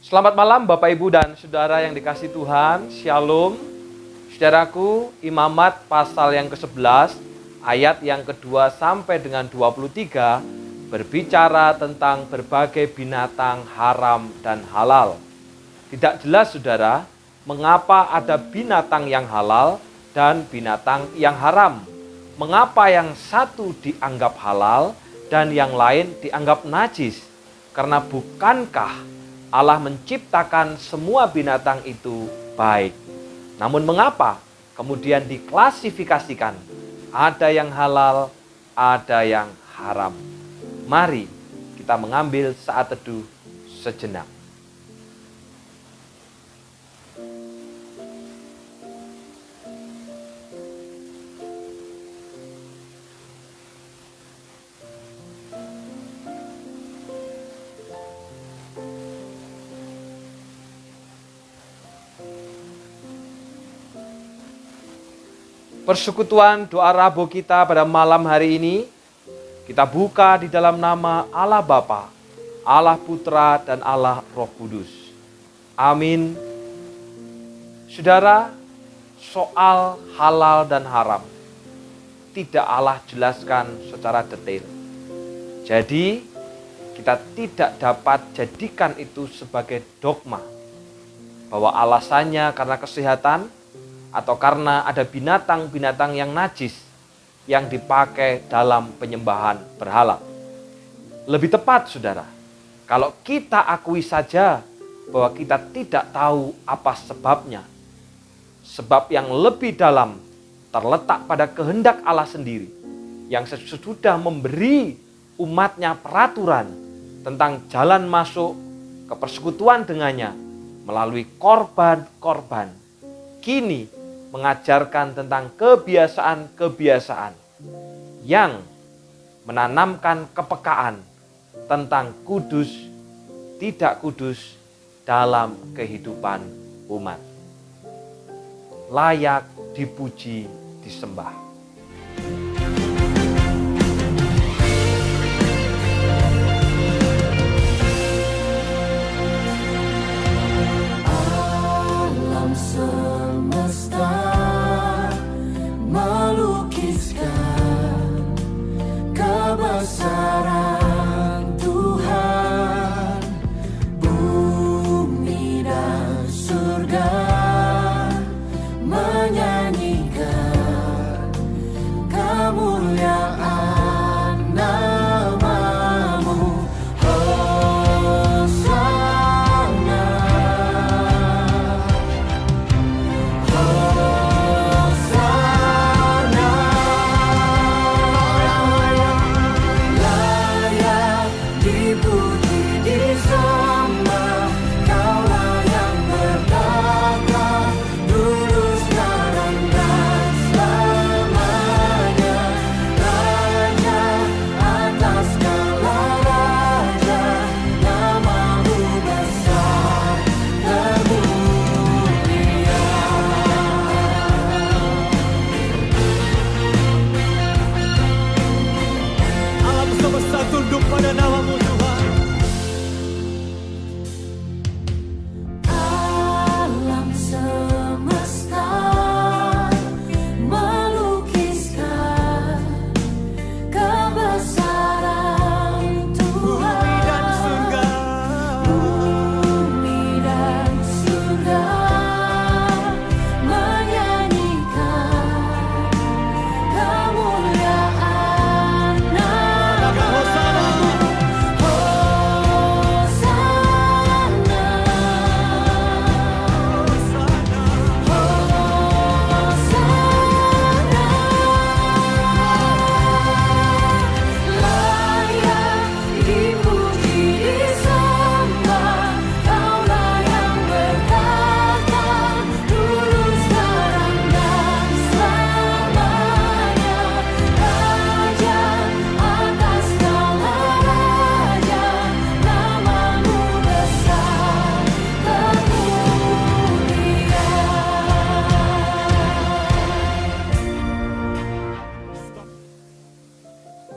Selamat malam Bapak Ibu dan Saudara yang dikasihi Tuhan, Shalom. Saudaraku, Imamat pasal yang ke-11, ayat yang kedua sampai dengan 23, berbicara tentang berbagai binatang haram dan halal. Tidak jelas saudara, mengapa ada binatang yang halal dan binatang yang haram. Mengapa yang satu dianggap halal dan yang lain dianggap najis? Karena bukankah Allah menciptakan semua binatang itu baik. Namun mengapa kemudian diklasifikasikan? Ada yang halal, ada yang haram. Mari kita mengambil saat teduh sejenak. Persekutuan doa Rabu kita pada malam hari ini, kita buka di dalam nama Allah Bapa, Allah Putra, dan Allah Roh Kudus. Amin. Saudara, soal halal dan haram tidak Allah jelaskan secara detail. Jadi, kita tidak dapat jadikan itu sebagai dogma, bahwa alasannya karena kesehatan, atau karena ada binatang-binatang yang najis yang dipakai dalam penyembahan berhala. Lebih tepat saudara, kalau kita akui saja bahwa kita tidak tahu apa sebabnya. Sebab yang lebih dalam terletak pada kehendak Allah sendiri, yang sesudah memberi umatnya peraturan tentang jalan masuk ke persekutuan dengannya melalui korban-korban. Kini mengajarkan tentang kebiasaan-kebiasaan yang menanamkan kepekaan tentang kudus, tidak kudus dalam kehidupan umat. Layak dipuji, disembah.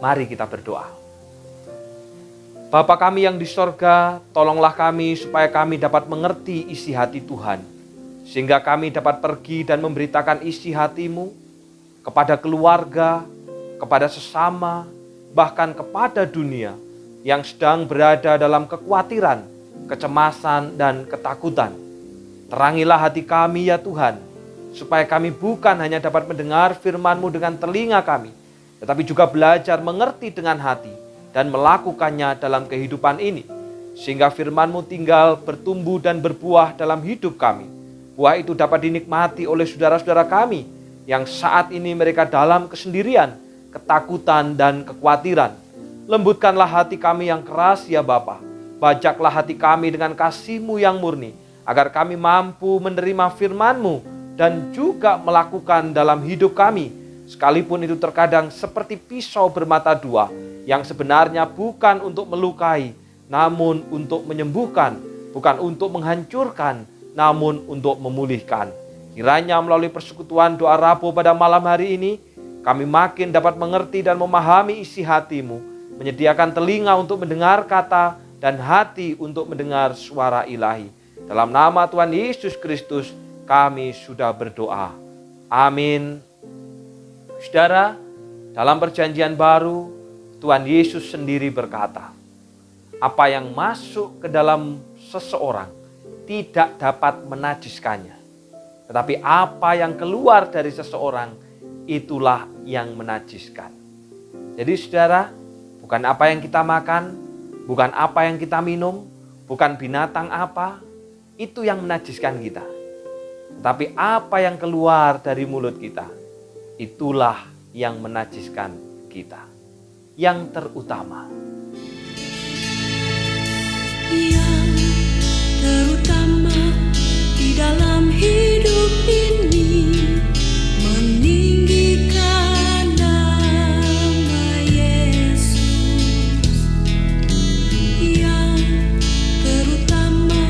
Mari kita berdoa. Bapa kami yang di sorga, tolonglah kami supaya kami dapat mengerti isi hati Tuhan, sehingga kami dapat pergi dan memberitakan isi hati-Mu kepada keluarga, kepada sesama, bahkan kepada dunia yang sedang berada dalam kekhawatiran, kecemasan, dan ketakutan. Terangilah hati kami ya Tuhan, supaya kami bukan hanya dapat mendengar firman-Mu dengan telinga kami, tetapi juga belajar mengerti dengan hati dan melakukannya dalam kehidupan ini, sehingga firman-Mu tinggal bertumbuh dan berbuah dalam hidup kami. Buah itu dapat dinikmati oleh saudara-saudara kami yang saat ini mereka dalam kesendirian, ketakutan, dan kekhawatiran. Lembutkanlah hati kami yang keras ya Bapa. Bajaklah hati kami dengan kasih-Mu yang murni, agar kami mampu menerima firman-Mu dan juga melakukan dalam hidup kami, sekalipun itu terkadang seperti pisau bermata dua, yang sebenarnya bukan untuk melukai, namun untuk menyembuhkan, bukan untuk menghancurkan, namun untuk memulihkan. Kiranya melalui persekutuan doa Rabu pada malam hari ini, kami makin dapat mengerti dan memahami isi hati-Mu, menyediakan telinga untuk mendengar kata dan hati untuk mendengar suara ilahi. Dalam nama Tuhan Yesus Kristus, kami sudah berdoa. Amin. Saudara, dalam perjanjian baru, Tuhan Yesus sendiri berkata, apa yang masuk ke dalam seseorang tidak dapat menajiskannya. Tetapi apa yang keluar dari seseorang, itulah yang menajiskan. Jadi saudara, bukan apa yang kita makan, bukan apa yang kita minum, bukan binatang apa, itu yang menajiskan kita. Tetapi apa yang keluar dari mulut kita, itulah yang menajiskan kita. Yang terutama, yang terutama di dalam hidup ini, meninggikan nama Yesus. Yang terutama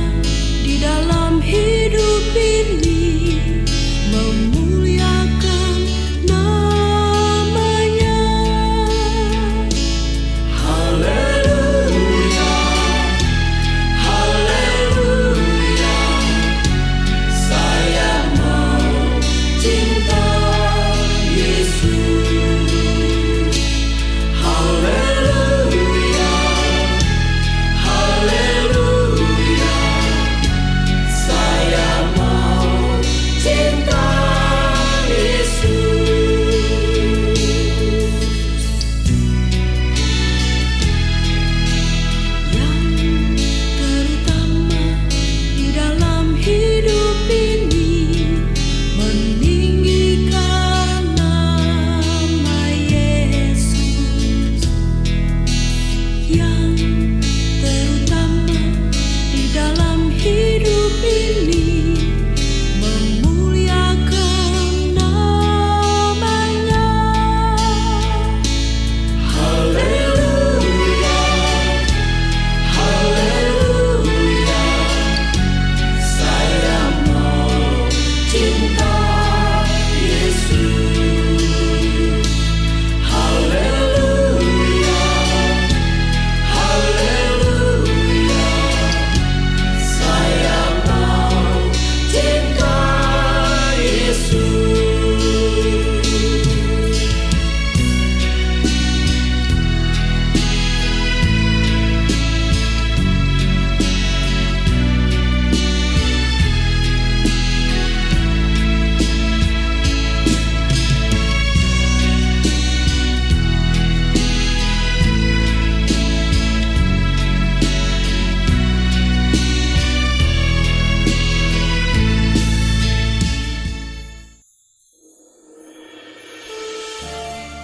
di dalam hidup ini, memuliakan namanya. Haleluya, haleluya, saya mau cinta Yesus. Haleluya, haleluya, saya mau cinta Yesus. Yang terutama di dalam hidup ini, meninggikan nama Yesus. Yang terutama di dalam hidup ini, memuliakan namanya. Haleluya, haleluya, saya mau cinta Yesus. Haleluya, haleluya, saya mau cinta Yesus.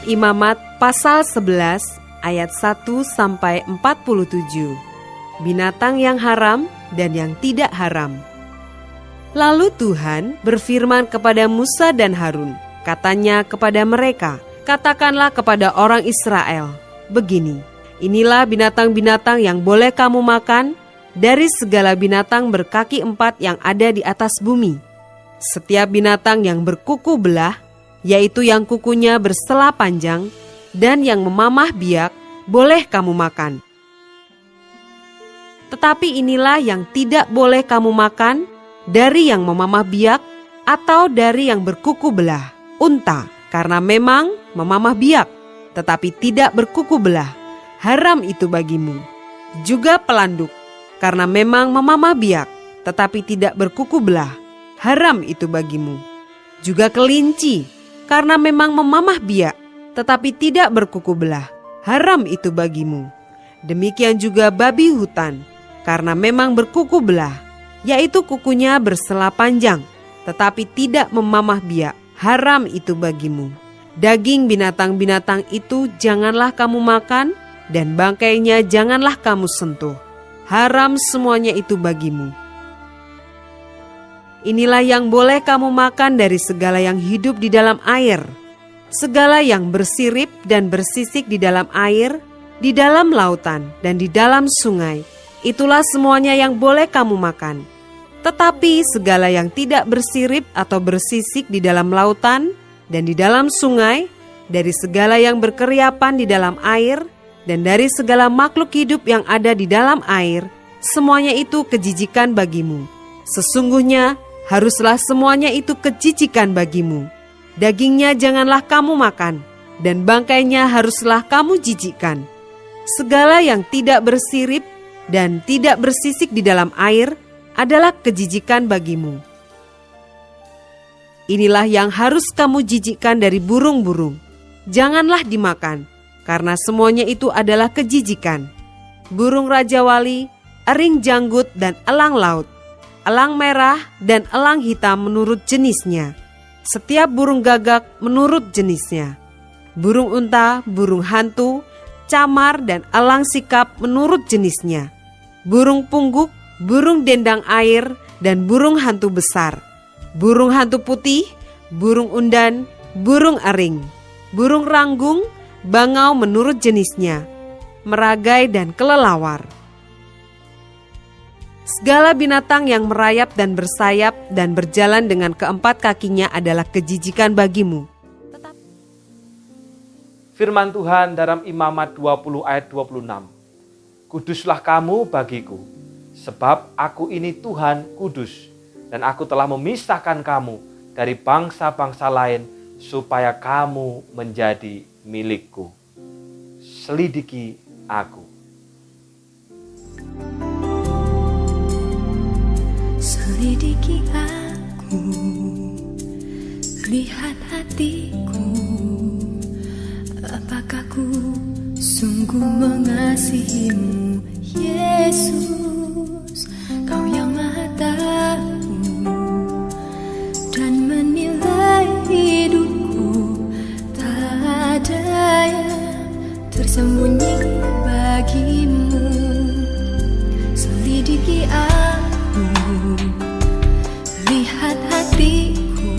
Imamat pasal 11 ayat 1 sampai 47. Binatang yang haram dan yang tidak haram. Lalu Tuhan berfirman kepada Musa dan Harun, katanya kepada mereka, katakanlah kepada orang Israel, begini, inilah binatang-binatang yang boleh kamu makan dari segala binatang berkaki 4 yang ada di atas bumi. Setiap binatang yang berkuku belah, yaitu yang kukunya bersela panjang dan yang memamah biak, boleh kamu makan. Tetapi inilah yang tidak boleh kamu makan, dari yang memamah biak atau dari yang berkuku belah, unta, karena memang memamah biak, tetapi tidak berkuku belah, haram itu bagimu. Juga pelanduk, karena memang memamah biak, tetapi tidak berkuku belah, haram itu bagimu. Juga kelinci, karena memang memamah biak, tetapi tidak berkuku belah, haram itu bagimu. Demikian juga babi hutan, karena memang berkuku belah, yaitu kukunya bersela panjang, tetapi tidak memamah biak, haram itu bagimu. Daging binatang-binatang itu janganlah kamu makan, dan bangkainya janganlah kamu sentuh. Haram semuanya itu bagimu. Inilah yang boleh kamu makan dari segala yang hidup di dalam air, segala yang bersirip dan bersisik di dalam air, di dalam lautan dan di dalam sungai. Itulah semuanya yang boleh kamu makan. Tetapi segala yang tidak bersirip atau bersisik di dalam lautan dan di dalam sungai, dari segala yang berkeriapan di dalam air, dan dari segala makhluk hidup yang ada di dalam air, semuanya itu kejijikan bagimu. Sesungguhnya haruslah semuanya itu kejijikan bagimu. Dagingnya janganlah kamu makan, dan bangkainya haruslah kamu jijikkan. Segala yang tidak bersirip dan tidak bersisik di dalam air adalah kejijikan bagimu. Inilah yang harus kamu jijikkan dari burung-burung. Janganlah dimakan, karena semuanya itu adalah kejijikan. Burung rajawali, ering janggut dan elang laut, elang merah dan elang hitam menurut jenisnya. Setiap burung gagak menurut jenisnya. Burung unta, burung hantu, camar dan elang sikap menurut jenisnya. Burung pungguk, burung dendang air, dan burung hantu besar. Burung hantu putih, burung undan, burung ering, burung ranggung, bangau menurut jenisnya, meragai dan kelelawar. Segala binatang yang merayap dan bersayap dan berjalan dengan keempat kakinya adalah kejijikan bagimu. Firman Tuhan dalam Imamat 20 ayat 26. Kuduslah kamu bagiku, sebab aku ini Tuhan kudus, dan aku telah memisahkan kamu dari bangsa-bangsa lain, supaya kamu menjadi milikku. Selidiki aku. Selidiki aku, lihat hatiku, apakah ku sungguh mengasihimu, Yesus, Kau yang Maha Tahu dan menilai hidupku. Tak ada yang tersembunyi bagimu. Selidiki aku, lihat hatiku,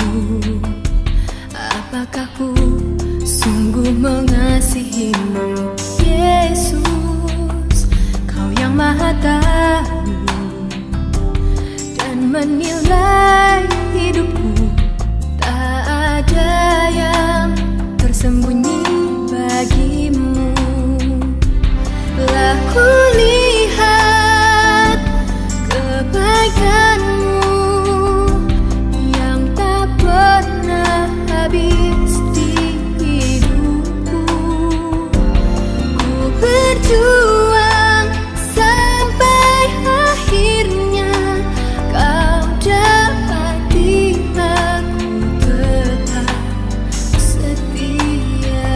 apakah ku sungguh mengasihimu, Yesus, Kau yang Maha Tahu dan menilai hidupku. Tak ada yang tersembunyi bagimu. Lah ku lihat kebaikan-Mu yang tak pernah habis di hidupku. Ku berjuang sampai akhirnya Kau dapati aku tetap setia.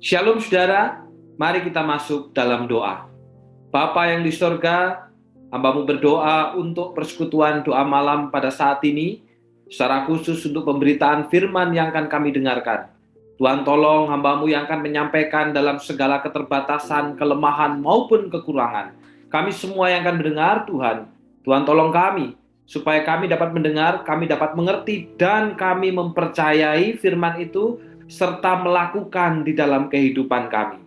Shalom saudara, mari kita masuk dalam doa. Bapa yang di sorga, hamba-Mu berdoa untuk persekutuan doa malam pada saat ini, secara khusus untuk pemberitaan firman yang akan kami dengarkan. Tuhan tolong hamba-Mu yang akan menyampaikan dalam segala keterbatasan, kelemahan maupun kekurangan. Kami semua yang akan mendengar Tuhan, Tuhan tolong kami, supaya kami dapat mendengar, kami dapat mengerti, dan kami mempercayai firman itu, serta melakukan di dalam kehidupan kami.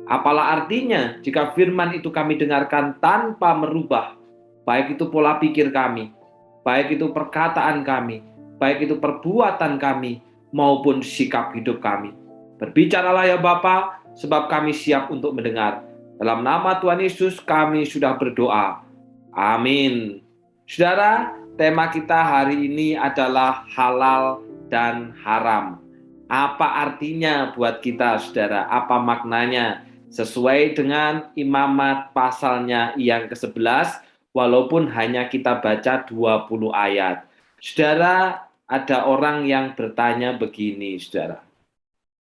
Apalah artinya jika firman itu kami dengarkan tanpa merubah, baik itu pola pikir kami, baik itu perkataan kami, baik itu perbuatan kami, maupun sikap hidup kami. Berbicaralah ya Bapa, sebab kami siap untuk mendengar. Dalam nama Tuhan Yesus kami sudah berdoa. Amin. Saudara, tema kita hari ini adalah halal dan haram. Apa artinya buat kita, saudara? Apa maknanya? Sesuai dengan Imamat pasalnya yang ke-11, walaupun hanya kita baca 20 ayat. Saudara, ada orang yang bertanya begini, saudara.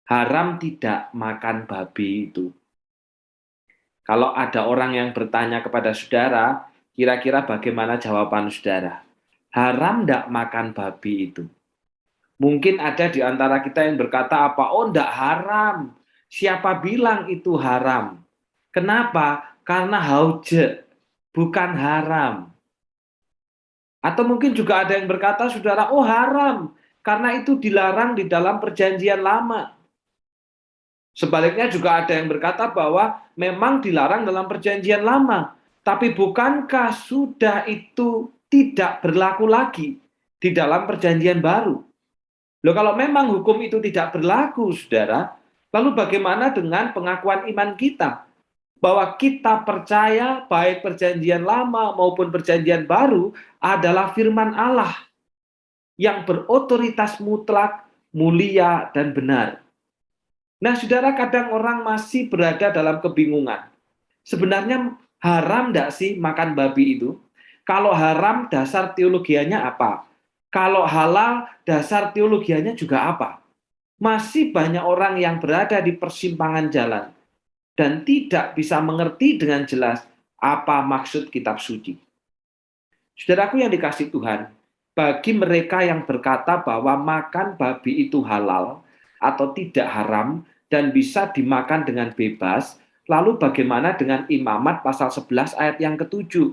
Haram tidak makan babi itu. Kalau ada orang yang bertanya kepada saudara, kira-kira bagaimana jawaban saudara? Haram tidak makan babi itu. Mungkin ada di antara kita yang berkata apa? Oh, tidak haram. Siapa bilang itu haram? Kenapa? Karena hauje, bukan haram. Atau mungkin juga ada yang berkata, saudara, oh haram. Karena itu dilarang di dalam perjanjian lama. Sebaliknya juga ada yang berkata bahwa memang dilarang dalam perjanjian lama. Tapi bukankah sudah itu tidak berlaku lagi di dalam perjanjian baru? Loh, kalau memang hukum itu tidak berlaku, saudara, lalu bagaimana dengan pengakuan iman kita? Bahwa kita percaya baik perjanjian lama maupun perjanjian baru adalah firman Allah yang berotoritas mutlak, mulia, dan benar. Nah, saudara, kadang orang masih berada dalam kebingungan. Sebenarnya haram enggak sih makan babi itu? Kalau haram, dasar teologianya apa? Kalau halal, dasar teologianya juga apa? Masih banyak orang yang berada di persimpangan jalan dan tidak bisa mengerti dengan jelas apa maksud kitab suci. Saudaraku yang dikasihi Tuhan, bagi mereka yang berkata bahwa makan babi itu halal atau tidak haram, dan bisa dimakan dengan bebas, lalu bagaimana dengan Imamat pasal 11 ayat yang ke-7,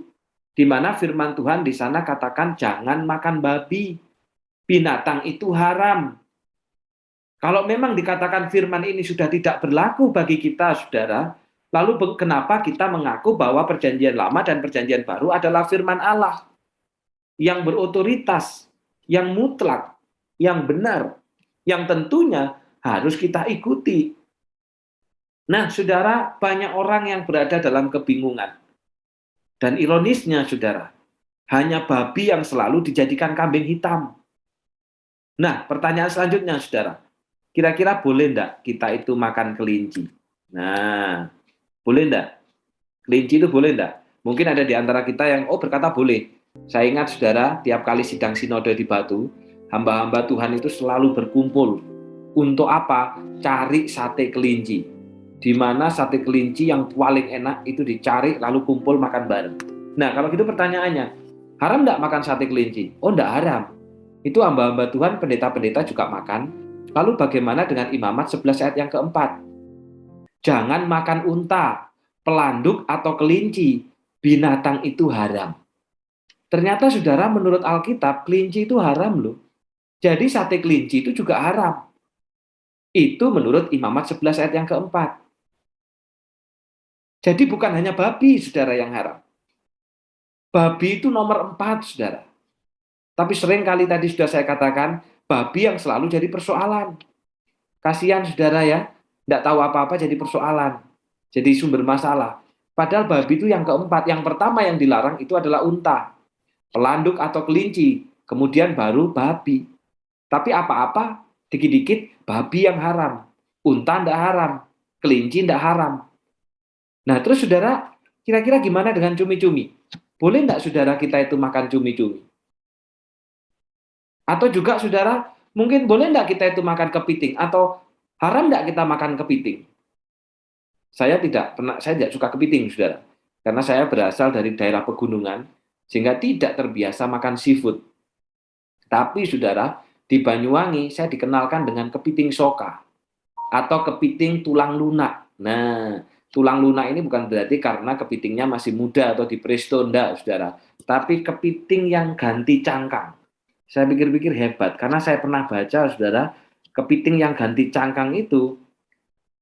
di mana firman Tuhan di sana katakan jangan makan babi, binatang itu haram. Kalau memang dikatakan firman ini sudah tidak berlaku bagi kita, saudara, lalu kenapa kita mengaku bahwa perjanjian lama dan perjanjian baru adalah firman Allah yang berotoritas, yang mutlak, yang benar, yang tentunya harus kita ikuti. Nah, saudara, banyak orang yang berada dalam kebingungan. Dan ironisnya, saudara, hanya babi yang selalu dijadikan kambing hitam. Nah, pertanyaan selanjutnya, saudara. Kira-kira boleh enggak kita itu makan kelinci? Nah, boleh enggak? Kelinci itu boleh enggak? Mungkin ada di antara kita yang, berkata boleh. Saya ingat, saudara, tiap kali sidang sinode di Batu, hamba-hamba Tuhan itu selalu berkumpul. Untuk apa? Cari sate kelinci. Di mana sate kelinci yang paling enak itu dicari lalu kumpul makan bareng. Nah, kalau gitu pertanyaannya, haram enggak makan sate kelinci? Oh, enggak haram. Itu hamba-hamba Tuhan, pendeta-pendeta juga makan. Lalu bagaimana dengan Imamat 11 ayat yang keempat? Jangan makan unta, pelanduk atau kelinci. Binatang itu haram. Ternyata, saudara, menurut Alkitab, kelinci itu haram loh. Jadi sate kelinci itu juga haram. Itu menurut Imamat 11 ayat yang keempat. Jadi bukan hanya babi, saudara, yang haram. Babi itu nomor 4, saudara. Tapi sering kali tadi sudah saya katakan, babi yang selalu jadi persoalan. Kasihan, saudara, ya. Tidak tahu apa-apa jadi persoalan. Jadi sumber masalah. Padahal babi itu yang keempat. Yang pertama yang dilarang itu adalah unta, pelanduk atau kelinci. Kemudian baru babi. Tapi apa-apa, dikit-dikit babi yang haram, unta tidak haram, kelinci tidak haram. Nah, terus saudara, kira-kira gimana dengan cumi-cumi? Boleh tidak saudara kita itu makan cumi-cumi? Atau juga saudara, mungkin boleh tidak kita itu makan kepiting? Atau haram tidak kita makan kepiting? Saya tidak suka kepiting, saudara. Karena saya berasal dari daerah pegunungan, sehingga tidak terbiasa makan seafood. Tapi saudara, di Banyuwangi, saya dikenalkan dengan kepiting soka atau kepiting tulang lunak. Nah, tulang lunak ini bukan berarti karena kepitingnya masih muda atau di presto, enggak, saudara. Tapi kepiting yang ganti cangkang. Saya pikir-pikir hebat, karena saya pernah baca, saudara, kepiting yang ganti cangkang itu,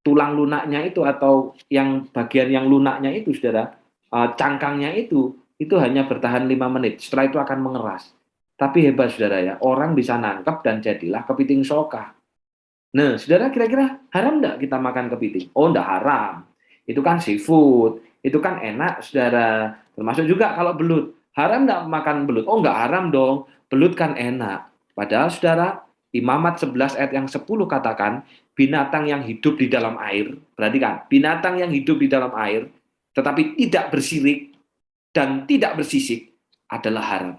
tulang lunaknya itu atau yang bagian yang lunaknya itu, saudara, cangkangnya itu hanya bertahan 5 menit. Setelah itu akan mengeras. Tapi hebat, saudara, ya, orang bisa nangkep dan jadilah kepiting soka. Nah, saudara, kira-kira haram nggak kita makan kepiting? Oh, nggak haram. Itu kan seafood. Itu kan enak, saudara. Termasuk juga kalau belut. Haram nggak makan belut? Oh, nggak haram dong. Belut kan enak. Padahal, saudara, Imamat 11 ayat yang 10 katakan, binatang yang hidup di dalam air, perhatikan, binatang yang hidup di dalam air, tetapi tidak bersirik dan tidak bersisik adalah haram.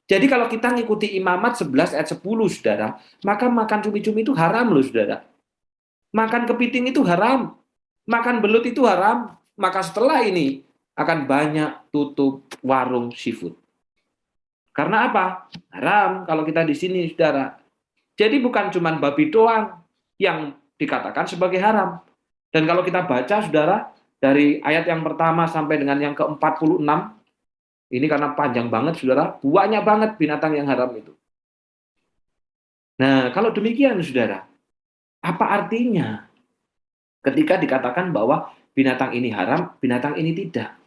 Jadi kalau kita ngikuti Imamat 11 ayat 10, saudara, maka makan cumi-cumi itu haram loh, saudara. Makan kepiting itu haram. Makan belut itu haram. Maka setelah ini akan banyak tutup warung seafood. Karena apa? Haram kalau kita di sini, saudara. Jadi bukan cuma babi doang yang dikatakan sebagai haram. Dan kalau kita baca, saudara, dari ayat yang pertama sampai dengan yang ke-46, ini karena panjang banget, saudara, banyak banget binatang yang haram itu. Nah, kalau demikian, saudara, apa artinya ketika dikatakan bahwa binatang ini haram, binatang ini tidak?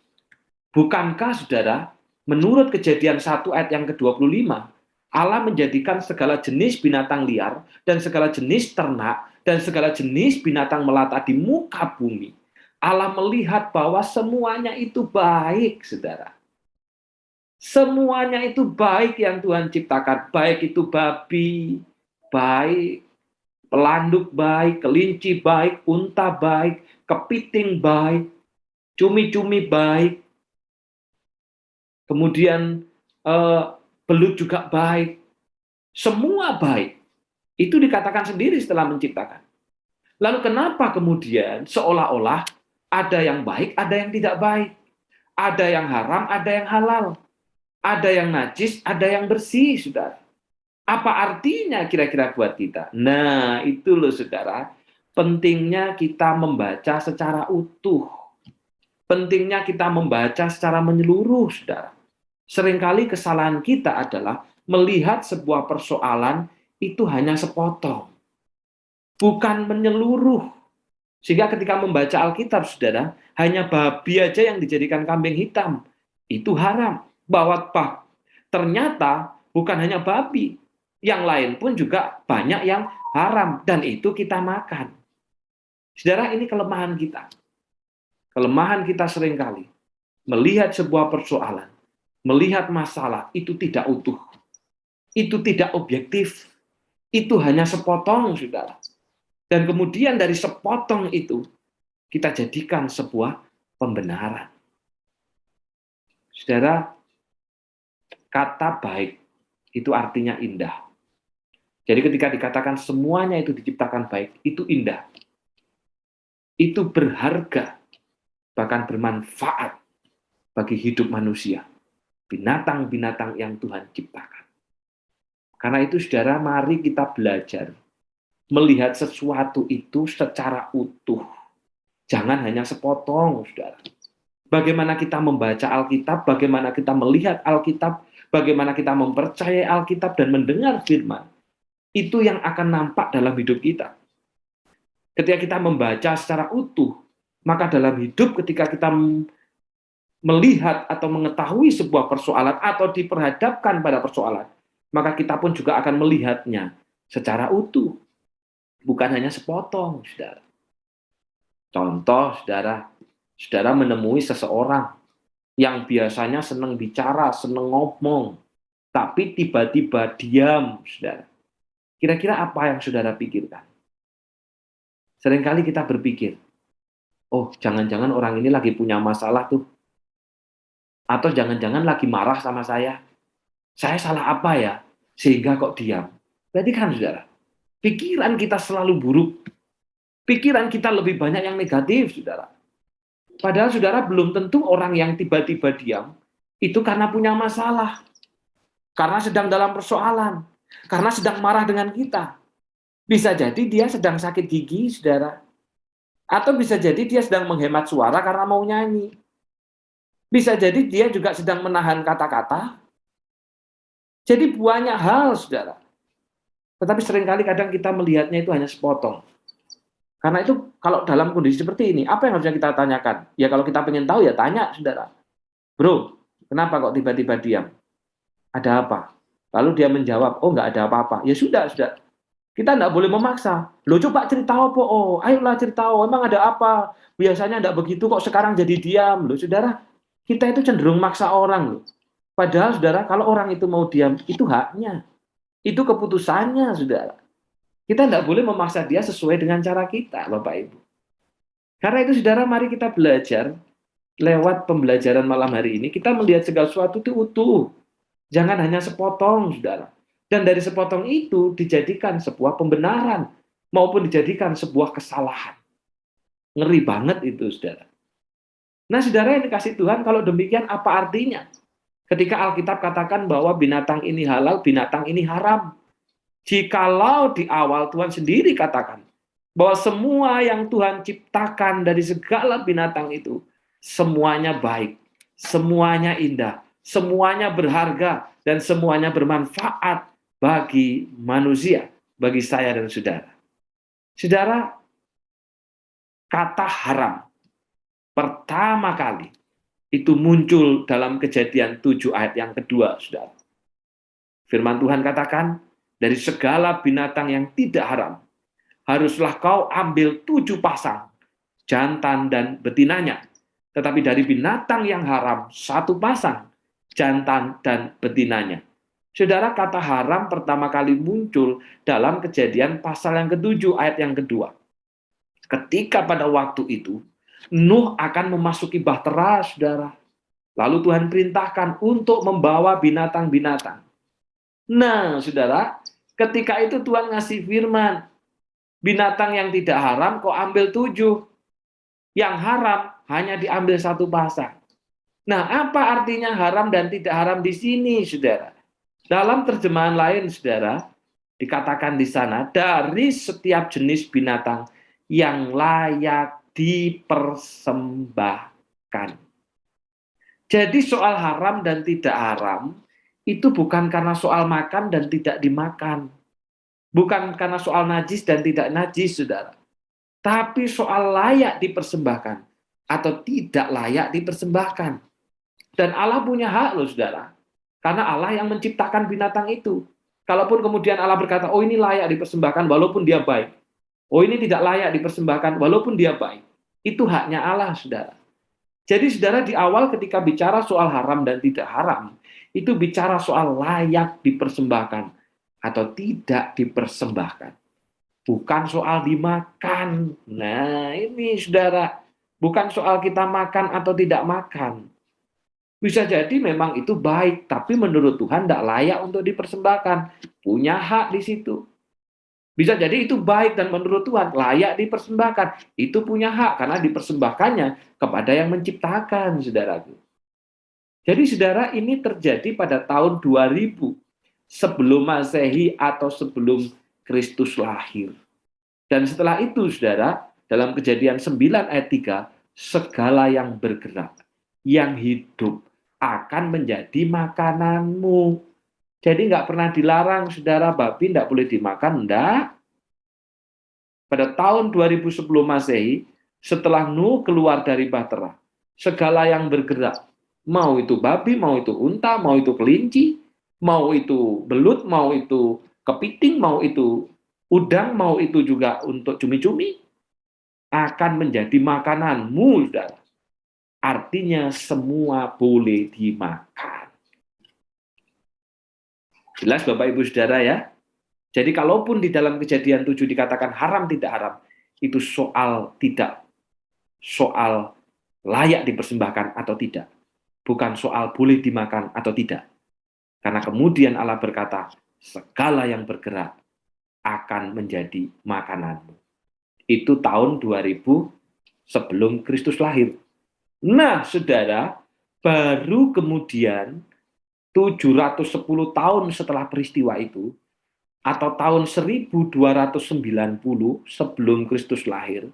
Bukankah, saudara, menurut Kejadian 1 ayat yang ke-25, Allah menjadikan segala jenis binatang liar dan segala jenis ternak dan segala jenis binatang melata di muka bumi. Allah melihat bahwa semuanya itu baik, saudara. Semuanya itu baik yang Tuhan ciptakan. Baik itu babi, baik, pelanduk baik, kelinci baik, unta baik, kepiting baik, cumi-cumi baik, kemudian belut juga baik, semua baik. Itu dikatakan sendiri setelah menciptakan. Lalu kenapa kemudian seolah-olah ada yang baik, ada yang tidak baik, ada yang haram, ada yang halal, ada yang najis, ada yang bersih, saudara. Apa artinya kira-kira buat kita? Nah, itu loh, saudara, pentingnya kita membaca secara utuh. Pentingnya kita membaca secara menyeluruh, saudara. Seringkali kesalahan kita adalah melihat sebuah persoalan itu hanya sepotong, bukan menyeluruh. Sehingga ketika membaca Alkitab, saudara, hanya babi aja yang dijadikan kambing hitam. Itu haram. Bahwa ternyata bukan hanya babi, yang lain pun juga banyak yang haram. Dan itu kita makan. Saudara, ini kelemahan kita. Kelemahan kita seringkali melihat sebuah persoalan, melihat masalah itu tidak utuh, itu tidak objektif, itu hanya sepotong, saudara. Dan kemudian dari sepotong itu kita jadikan sebuah pembenaran. Saudara, kata baik itu artinya indah. Jadi ketika dikatakan semuanya itu diciptakan baik, itu indah. Itu berharga, bahkan bermanfaat bagi hidup manusia. Binatang-binatang yang Tuhan ciptakan. Karena itu, saudara, mari kita belajar melihat sesuatu itu secara utuh. Jangan hanya sepotong, saudara. Bagaimana kita membaca Alkitab, bagaimana kita melihat Alkitab, bagaimana kita mempercayai Alkitab dan mendengar firman, itu yang akan nampak dalam hidup kita. Ketika kita membaca secara utuh, maka dalam hidup ketika kita melihat atau mengetahui sebuah persoalan atau diperhadapkan pada persoalan, maka kita pun juga akan melihatnya secara utuh, bukan hanya sepotong, saudara. Contoh, saudara, saudara menemui seseorang yang biasanya senang bicara, senang ngomong, tapi tiba-tiba diam, saudara. Kira-kira apa yang saudara pikirkan? Seringkali kita berpikir, oh, jangan-jangan orang ini lagi punya masalah tuh. Atau jangan-jangan lagi marah sama saya. Saya salah apa ya? Sehingga kok diam. Berarti kan, saudara, pikiran kita selalu buruk. Pikiran kita lebih banyak yang negatif, saudara. Padahal, saudara, belum tentu orang yang tiba-tiba diam itu karena punya masalah. Karena sedang dalam persoalan. Karena sedang marah dengan kita. Bisa jadi dia sedang sakit gigi, saudara. Atau bisa jadi dia sedang menghemat suara karena mau nyanyi. Bisa jadi dia juga sedang menahan kata-kata. Jadi banyak hal, saudara. Tetapi seringkali kadang kita melihatnya itu hanya sepotong. Karena itu kalau dalam kondisi seperti ini, apa yang harusnya kita tanyakan? Ya kalau kita pengen tahu ya tanya, saudara. Bro, kenapa kok tiba-tiba diam? Ada apa? Lalu dia menjawab, oh nggak ada apa-apa. Ya sudah, sudah. Kita tidak boleh memaksa. Loh coba cerita apa? Oh, ayolah cerita. Oh, emang ada apa? Biasanya tidak begitu kok sekarang jadi diam. Loh saudara, kita itu cenderung maksa orang loh. Padahal saudara, kalau orang itu mau diam, itu haknya. Itu keputusannya saudara. Kita tidak boleh memaksa dia sesuai dengan cara kita, Bapak Ibu. Karena itu saudara, mari kita belajar lewat pembelajaran malam hari ini, kita melihat segala sesuatu itu utuh. Jangan hanya sepotong, saudara. Dan dari sepotong itu dijadikan sebuah pembenaran maupun dijadikan sebuah kesalahan. Ngeri banget itu, saudara. Nah, saudara yang dikasih Tuhan, kalau demikian apa artinya? Ketika Alkitab katakan bahwa binatang ini halal, binatang ini haram. Jikalau di awal Tuhan sendiri katakan bahwa semua yang Tuhan ciptakan dari segala binatang itu, semuanya baik, semuanya indah, semuanya berharga, dan semuanya bermanfaat bagi manusia, bagi saya dan saudara. Saudara, kata haram pertama kali itu muncul dalam Kejadian 7 ayat yang kedua, saudara. Firman Tuhan katakan, dari segala binatang yang tidak haram, haruslah kau ambil 7 pasang, jantan dan betinanya. Tetapi dari binatang yang haram, 1 pasang, jantan dan betinanya. Saudara, kata haram pertama kali muncul dalam Kejadian pasal yang ke-7 ayat yang kedua. Ketika pada waktu itu, Nuh akan memasuki bahtera, saudara. Lalu Tuhan perintahkan untuk membawa binatang-binatang. Nah, saudara, ketika itu Tuhan ngasih firman, binatang yang tidak haram kau ambil 7. Yang haram hanya diambil 1 pasang. Nah, apa artinya haram dan tidak haram di sini, saudara? Dalam terjemahan lain, saudara, dikatakan di sana, dari setiap jenis binatang yang layak dipersembahkan. Jadi soal haram dan tidak haram, itu bukan karena soal makan dan tidak dimakan. Bukan karena soal najis dan tidak najis, saudara. Tapi soal layak dipersembahkan atau tidak layak dipersembahkan. Dan Allah punya hak loh, saudara. Karena Allah yang menciptakan binatang itu. Kalaupun kemudian Allah berkata, oh ini layak dipersembahkan walaupun dia baik. Oh ini tidak layak dipersembahkan walaupun dia baik. Itu haknya Allah, saudara. Jadi saudara, di awal ketika bicara soal haram dan tidak haram, itu bicara soal layak dipersembahkan atau tidak dipersembahkan. Bukan soal dimakan. Nah ini saudara, bukan soal kita makan atau tidak makan. Bisa jadi memang itu baik, tapi menurut Tuhan tidak layak untuk dipersembahkan. Punya hak di situ. Bisa jadi itu baik dan menurut Tuhan layak dipersembahkan. Itu punya hak karena dipersembahkannya kepada yang menciptakan, saudaraku. Jadi saudara, ini terjadi pada tahun 2000 sebelum Masehi atau sebelum Kristus lahir. Dan setelah itu, saudara, dalam Kejadian 9 ayat 3, segala yang bergerak, yang hidup, akan menjadi makananmu. Jadi nggak pernah dilarang, saudara, babi nggak boleh dimakan, enggak. Pada tahun 2000 sebelum Masehi, setelah Nuh keluar dari bahtera, segala yang bergerak, mau itu babi, mau itu unta, mau itu kelinci, mau itu belut, mau itu kepiting, mau itu udang, mau itu juga untuk cumi-cumi, akan menjadi makananmu, saudara. Artinya semua boleh dimakan. Jelas Bapak Ibu Saudara ya? Jadi kalaupun di dalam Kejadian 7 dikatakan haram tidak haram, itu soal layak dipersembahkan atau tidak. Bukan soal boleh dimakan atau tidak. Karena kemudian Allah berkata, segala yang bergerak akan menjadi makananmu. Itu tahun 2000 sebelum Kristus lahir. Nah, saudara, baru kemudian 710 tahun setelah peristiwa itu, atau tahun 1290 sebelum Kristus lahir,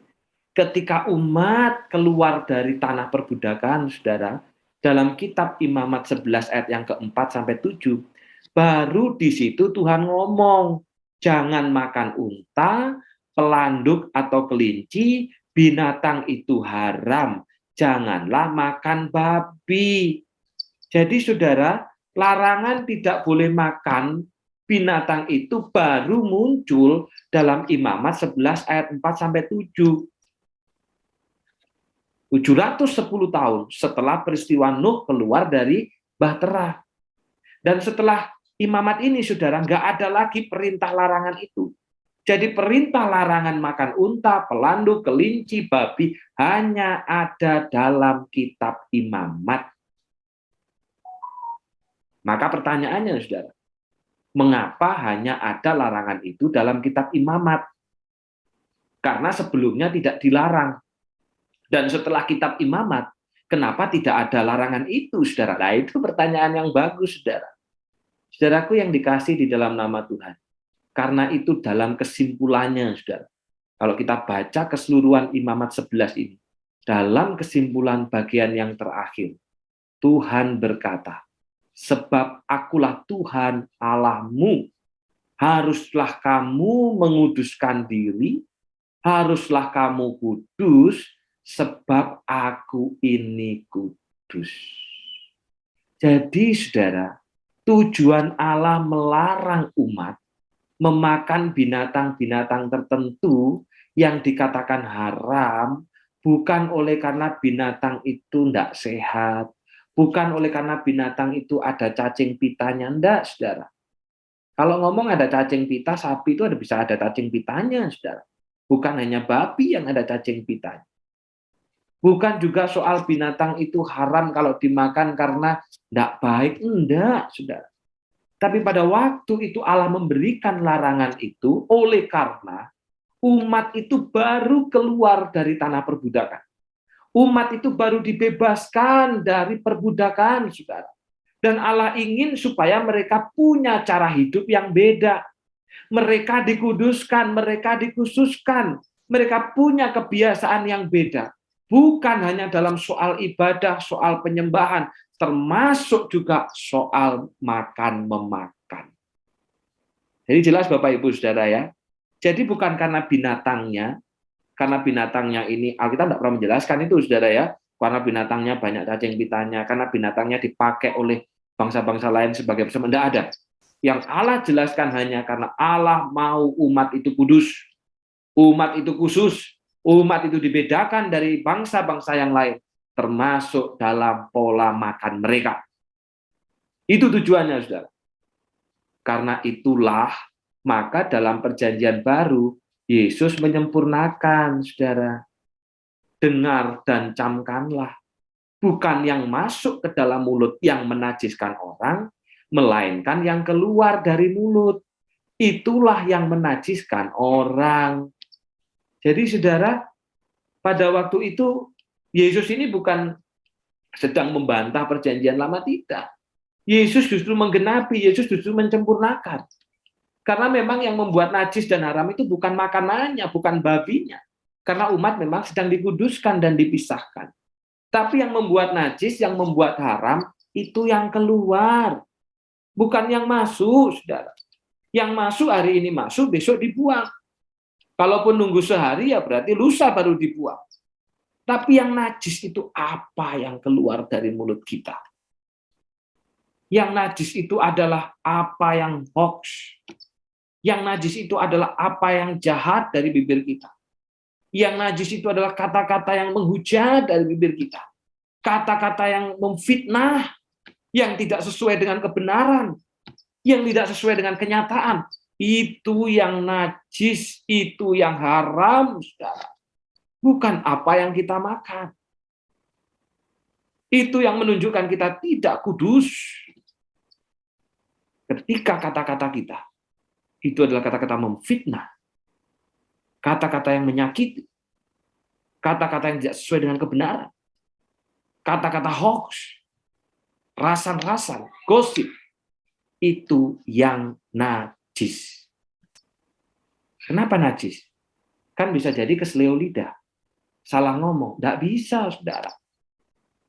ketika umat keluar dari tanah perbudakan, saudara, dalam kitab Imamat 11 ayat yang ke-4-7, baru di situ Tuhan ngomong, jangan makan unta, pelanduk atau kelinci, binatang itu haram. Janganlah makan babi. Jadi saudara, larangan tidak boleh makan binatang itu baru muncul dalam Imamat 11 ayat 4 sampai 7. 710 tahun setelah peristiwa Nuh keluar dari bahtera. Dan setelah Imamat ini, saudara, nggak ada lagi perintah larangan itu. Jadi perintah larangan makan unta, pelandu, kelinci, babi hanya ada dalam kitab Imamat. Maka pertanyaannya, saudara, mengapa hanya ada larangan itu dalam kitab Imamat? Karena sebelumnya tidak dilarang. Dan setelah kitab Imamat, kenapa tidak ada larangan itu, saudara? Nah, itu pertanyaan yang bagus, saudara. Saudaraku yang dikasih di dalam nama Tuhan. Karena itu dalam kesimpulannya, saudara. Kalau kita baca keseluruhan Imamat 11 ini, dalam kesimpulan bagian yang terakhir, Tuhan berkata, sebab akulah Tuhan Allahmu, haruslah kamu menguduskan diri, haruslah kamu kudus, sebab aku ini kudus. Jadi, saudara, tujuan Allah melarang umat memakan binatang-binatang tertentu yang dikatakan haram, bukan oleh karena binatang itu tidak sehat, bukan oleh karena binatang itu ada cacing pitanya, enggak, saudara. Kalau ngomong ada cacing pita, sapi itu bisa ada cacing pitanya, saudara. Bukan hanya babi yang ada cacing pitanya. Bukan juga soal binatang itu haram kalau dimakan karena tidak baik, enggak, saudara. Tapi pada waktu itu Allah memberikan larangan itu oleh karena umat itu baru keluar dari tanah perbudakan. Umat itu baru dibebaskan dari perbudakan, saudara. Dan Allah ingin supaya mereka punya cara hidup yang beda. Mereka dikuduskan, mereka dikhususkan. Mereka punya kebiasaan yang beda. Bukan hanya dalam soal ibadah, soal penyembahan, termasuk juga soal makan-memakan. Jadi jelas Bapak Ibu Saudara ya. Jadi bukan karena binatangnya ini, Alkitab tidak pernah menjelaskan itu Saudara ya, karena binatangnya banyak cacing pitanya, karena binatangnya dipakai oleh bangsa-bangsa lain sebagai pesembahan, tidak ada. Yang Allah jelaskan hanya karena Allah mau umat itu kudus, umat itu khusus, umat itu dibedakan dari bangsa-bangsa yang lain, termasuk dalam pola makan mereka. Itu tujuannya, saudara. Karena itulah, maka dalam perjanjian baru, Yesus menyempurnakan, saudara. Dengar dan camkanlah. Bukan yang masuk ke dalam mulut yang menajiskan orang, melainkan yang keluar dari mulut. Itulah yang menajiskan orang. Jadi saudara, pada waktu itu Yesus ini bukan sedang membantah perjanjian lama, tidak. Yesus justru menggenapi, Yesus justru menyempurnakan. Karena memang yang membuat najis dan haram itu bukan makanannya, bukan babinya. Karena umat memang sedang dikuduskan dan dipisahkan. Tapi yang membuat najis, yang membuat haram, itu yang keluar. Bukan yang masuk, saudara. Yang masuk hari ini masuk, besok dibuang. Kalaupun nunggu sehari ya berarti lusa baru dibuang. Tapi yang najis itu apa yang keluar dari mulut kita? Yang najis itu adalah apa yang hoax. Yang najis itu adalah apa yang jahat dari bibir kita. Yang najis itu adalah kata-kata yang menghujat dari bibir kita. Kata-kata yang memfitnah, yang tidak sesuai dengan kebenaran, yang tidak sesuai dengan kenyataan. Itu yang najis, itu yang haram, saudara. Bukan apa yang kita makan. Itu yang menunjukkan kita tidak kudus. Ketika kata-kata kita, itu adalah kata-kata memfitnah, kata-kata yang menyakiti, kata-kata yang tidak sesuai dengan kebenaran, kata-kata hoax, rasan-rasan, gosip, itu yang najis. Kenapa najis? Kan bisa jadi keseleo lidah, salah ngomong. Tidak bisa, saudara.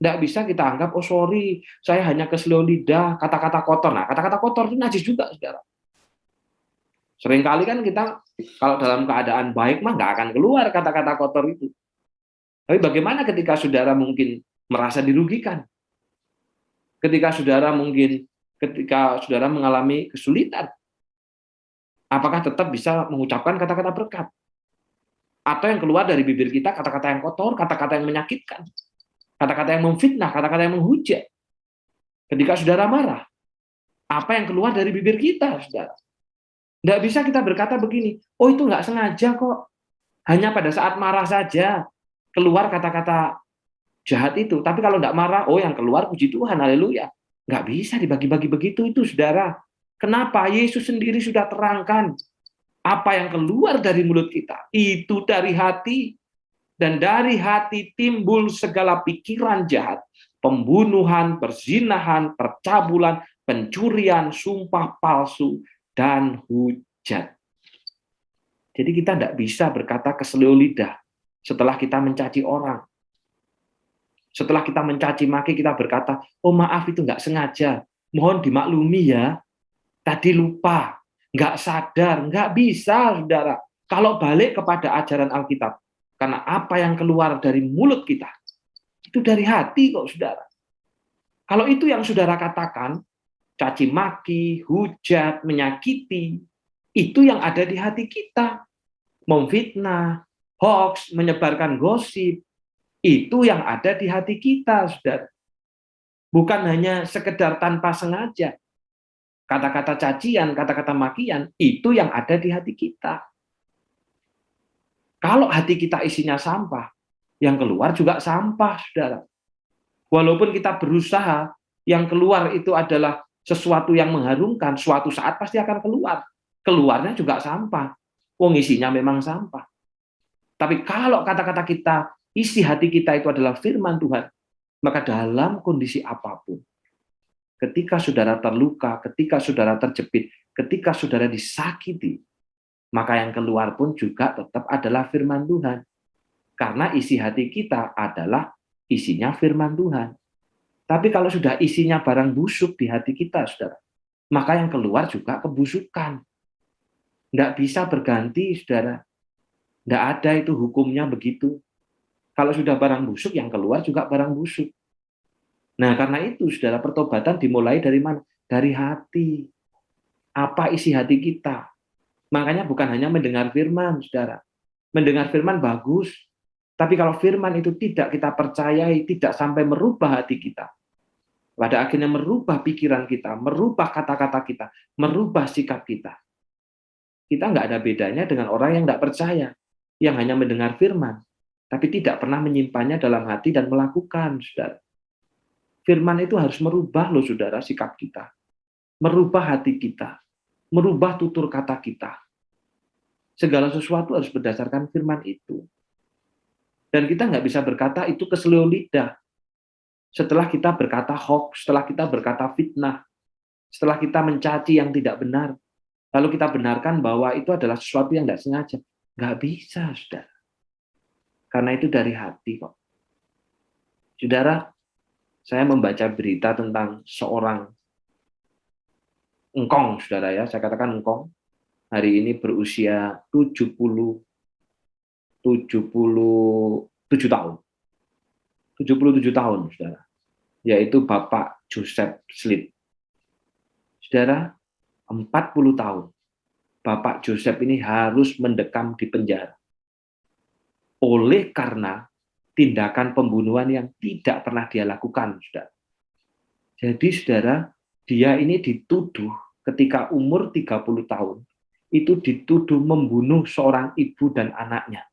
Tidak bisa kita anggap, oh sorry, saya hanya keseleo lidah, kata-kata kotor. Nah, kata-kata kotor itu najis juga, saudara. Seringkali kan kita, kalau dalam keadaan baik, mah nggak akan keluar kata-kata kotor itu. Tapi bagaimana ketika saudara mungkin merasa dirugikan? Ketika saudara mengalami kesulitan, Apakah tetap bisa mengucapkan kata-kata berkat? Atau yang keluar dari bibir kita kata-kata yang kotor, kata-kata yang menyakitkan, kata-kata yang memfitnah, kata-kata yang menghujat. Ketika saudara marah, apa yang keluar dari bibir kita, saudara? Tidak bisa kita berkata begini, oh itu nggak sengaja kok, hanya pada saat marah saja keluar kata-kata jahat itu. Tapi kalau nggak marah, oh yang keluar puji Tuhan, haleluya. Nggak bisa dibagi-bagi begitu itu, saudara. Kenapa? Yesus sendiri sudah terangkan. Apa yang keluar dari mulut kita, itu dari hati. Dan dari hati timbul segala pikiran jahat, pembunuhan, perzinahan, percabulan, pencurian, sumpah palsu, dan hujat. Jadi kita tidak bisa berkata keselio lidah setelah kita mencaci orang. Setelah kita mencaci maki, kita berkata, oh maaf itu nggak sengaja, mohon dimaklumi ya, tadi lupa, nggak sadar, nggak bisa, saudara. Kalau balik kepada ajaran Alkitab, karena apa yang keluar dari mulut kita, itu dari hati kok, saudara. Kalau itu yang saudara katakan, caci maki, hujat, menyakiti, itu yang ada di hati kita. Memfitnah, hoax, menyebarkan gosip, itu yang ada di hati kita, saudara. Bukan hanya sekedar tanpa sengaja. Kata-kata cacian, kata-kata makian, itu yang ada di hati kita. Kalau hati kita isinya sampah, yang keluar juga sampah, saudara. Walaupun kita berusaha, yang keluar itu adalah sesuatu yang mengharumkan, suatu saat pasti akan keluar. Keluarnya juga sampah. Wong isinya memang sampah. Tapi kalau kata-kata kita, isi hati kita itu adalah firman Tuhan, maka dalam kondisi apapun, ketika saudara terluka, ketika saudara terjepit, ketika saudara disakiti, maka yang keluar pun juga tetap adalah firman Tuhan. Karena isi hati kita adalah isinya firman Tuhan. Tapi kalau sudah isinya barang busuk di hati kita, saudara, maka yang keluar juga kebusukan. Tidak bisa berganti, saudara. Tidak ada itu hukumnya begitu. Kalau sudah barang busuk, yang keluar juga barang busuk. Nah, karena itu, saudara, pertobatan dimulai dari mana? Dari hati. Apa isi hati kita? Makanya bukan hanya mendengar firman, saudara. Mendengar firman bagus, tapi kalau firman itu tidak kita percayai, tidak sampai merubah hati kita, pada akhirnya merubah pikiran kita, merubah kata-kata kita, merubah sikap kita. Kita nggak ada bedanya dengan orang yang nggak percaya, yang hanya mendengar firman, tapi tidak pernah menyimpannya dalam hati dan melakukan, saudara. Firman itu harus merubah loh, saudara, sikap kita, merubah hati kita, merubah tutur kata kita. Segala sesuatu harus berdasarkan firman itu. Dan kita nggak bisa berkata itu keselio lidah. Setelah kita berkata hoax, setelah kita berkata fitnah, setelah kita mencaci yang tidak benar, lalu kita benarkan bahwa itu adalah sesuatu yang nggak sengaja. Nggak bisa, saudara. Karena itu dari hati kok. Saudara, saya membaca berita tentang seorang engkong, saudara ya, saya katakan engkong, hari ini berusia 77 tahun. 77 tahun, saudara. Yaitu Bapak Joseph Slip. Saudara, 40 tahun. Bapak Joseph ini harus mendekam di penjara. Oleh karena tindakan pembunuhan yang tidak pernah dia lakukan, saudara. Jadi, saudara, dia ini dituduh ketika umur 30 tahun, itu dituduh membunuh seorang ibu dan anaknya.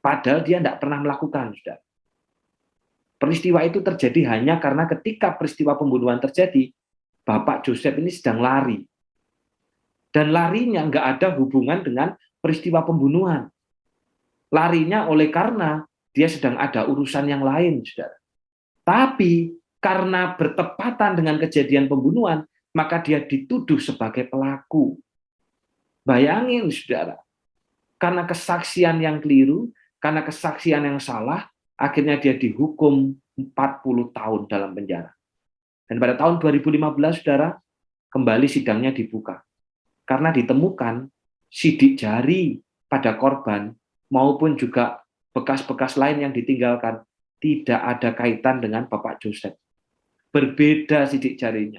Padahal dia tidak pernah melakukan, saudara. Peristiwa itu terjadi hanya karena ketika peristiwa pembunuhan terjadi, Bapak Joseph ini sedang lari. Dan larinya nggak ada hubungan dengan peristiwa pembunuhan. Larinya oleh karena dia sedang ada urusan yang lain, saudara. Tapi karena bertepatan dengan kejadian pembunuhan, maka dia dituduh sebagai pelaku. Bayangin, saudara. Karena kesaksian yang keliru, karena kesaksian yang salah, akhirnya dia dihukum 40 tahun dalam penjara. Dan pada tahun 2015, saudara, kembali sidangnya dibuka. Karena ditemukan sidik jari pada korban maupun juga bekas-bekas lain yang ditinggalkan tidak ada kaitan dengan Bapak Joseph. Berbeda sidik jarinya.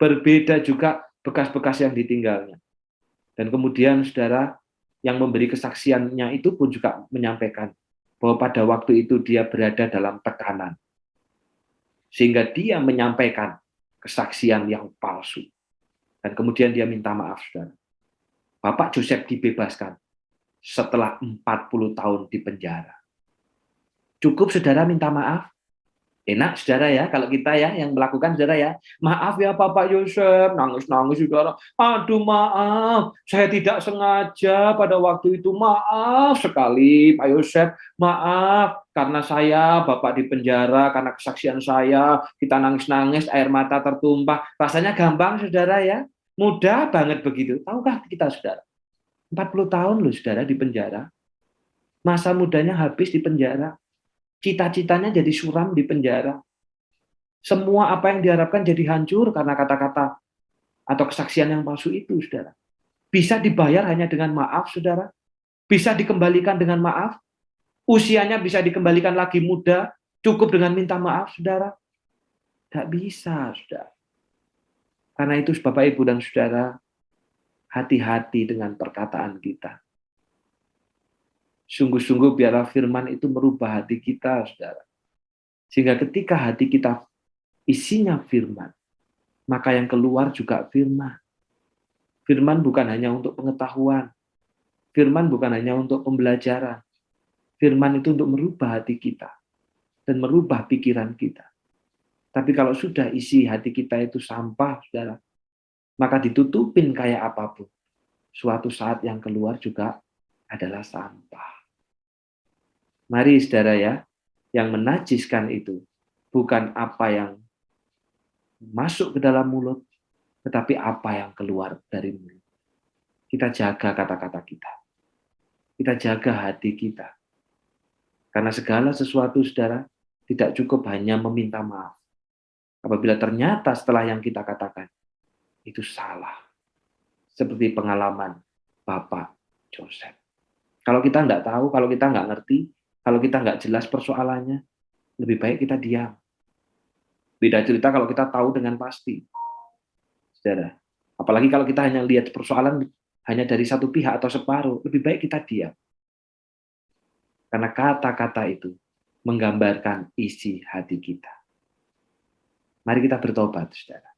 Berbeda juga bekas-bekas yang ditinggalnya. Dan kemudian saudara, yang memberi kesaksiannya itu pun juga menyampaikan bahwa pada waktu itu dia berada dalam tekanan. Sehingga dia menyampaikan kesaksian yang palsu. Dan kemudian dia minta maaf, saudara. Bapak Joseph dibebaskan setelah 40 tahun di penjara. Cukup saudara minta maaf? Enak saudara ya, kalau kita ya yang melakukan saudara ya, maaf ya Bapak Yosef, nangis-nangis saudara, aduh maaf, saya tidak sengaja pada waktu itu, maaf sekali Pak Yosef, maaf karena saya Bapak di penjara, karena kesaksian saya, kita nangis-nangis, air mata tertumpah, rasanya gampang saudara ya, mudah banget begitu, tahukah kita saudara, 40 tahun loh saudara di penjara, masa mudanya habis di penjara, cita-citanya jadi suram di penjara. Semua apa yang diharapkan jadi hancur karena kata-kata atau kesaksian yang palsu itu, saudara. Bisa dibayar hanya dengan maaf, saudara. Bisa dikembalikan dengan maaf. Usianya bisa dikembalikan lagi muda. Cukup dengan minta maaf, saudara. Tidak bisa, saudara. Karena itu, Bapak, Ibu, dan saudara, hati-hati dengan perkataan kita. Sungguh-sungguh biarlah firman itu merubah hati kita, saudara. Sehingga ketika hati kita isinya firman, maka yang keluar juga firman. Firman bukan hanya untuk pengetahuan. Firman bukan hanya untuk pembelajaran. Firman itu untuk merubah hati kita dan merubah pikiran kita. Tapi kalau sudah isi hati kita itu sampah, saudara, maka ditutupin kayak apapun. Suatu saat yang keluar juga adalah sampah. Mari saudara ya, yang menajiskan itu bukan apa yang masuk ke dalam mulut, tetapi apa yang keluar dari mulut. Kita jaga kata-kata kita. Kita jaga hati kita. Karena segala sesuatu, saudara, tidak cukup hanya meminta maaf. Apabila ternyata setelah yang kita katakan, itu salah. Seperti pengalaman Bapak Joseph. Kalau kita nggak tahu, kalau kita nggak ngerti, kalau kita nggak jelas persoalannya, lebih baik kita diam. Beda cerita kalau kita tahu dengan pasti. Saudara, apalagi kalau kita hanya lihat persoalan hanya dari satu pihak atau separuh, lebih baik kita diam. Karena kata-kata itu menggambarkan isi hati kita. Mari kita bertobat, saudara.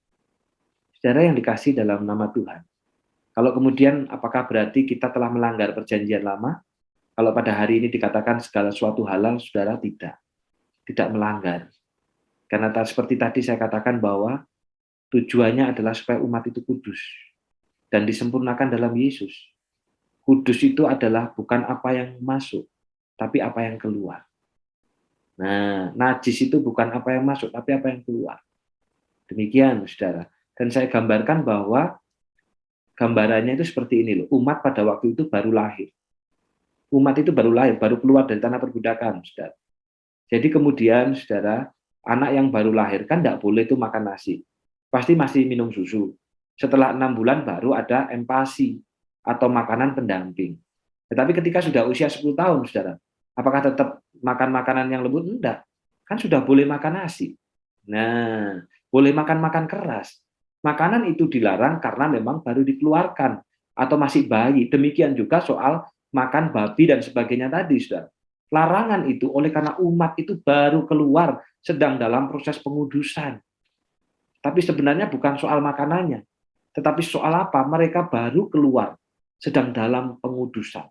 Saudara yang dikasih dalam nama Tuhan. Kalau kemudian apakah berarti kita telah melanggar perjanjian lama? Kalau pada hari ini dikatakan segala sesuatu halal, saudara tidak melanggar. Karena seperti tadi saya katakan bahwa tujuannya adalah supaya umat itu kudus dan disempurnakan dalam Yesus. Kudus itu adalah bukan apa yang masuk, tapi apa yang keluar. Nah, najis itu bukan apa yang masuk, tapi apa yang keluar. Demikian, saudara. Dan saya gambarkan bahwa gambarannya itu seperti ini loh. Umat pada waktu itu baru lahir. Umat itu baru lahir, baru keluar dari tanah perbudakan, saudara. Jadi kemudian, saudara, anak yang baru lahir kan tidak boleh itu makan nasi. Pasti masih minum susu. Setelah 6 bulan baru ada empasi atau makanan pendamping. Tetapi ketika sudah usia 10 tahun, saudara, apakah tetap makan makanan yang lembut? Enggak. Kan sudah boleh makan nasi. Nah, boleh makan keras. Makanan itu dilarang karena memang baru dikeluarkan atau masih bayi. Demikian juga soal makan babi dan sebagainya tadi, saudara. Larangan itu oleh karena umat itu baru keluar, sedang dalam proses pengudusan. Tapi sebenarnya bukan soal makanannya, tetapi soal apa? Mereka baru keluar, sedang dalam pengudusan.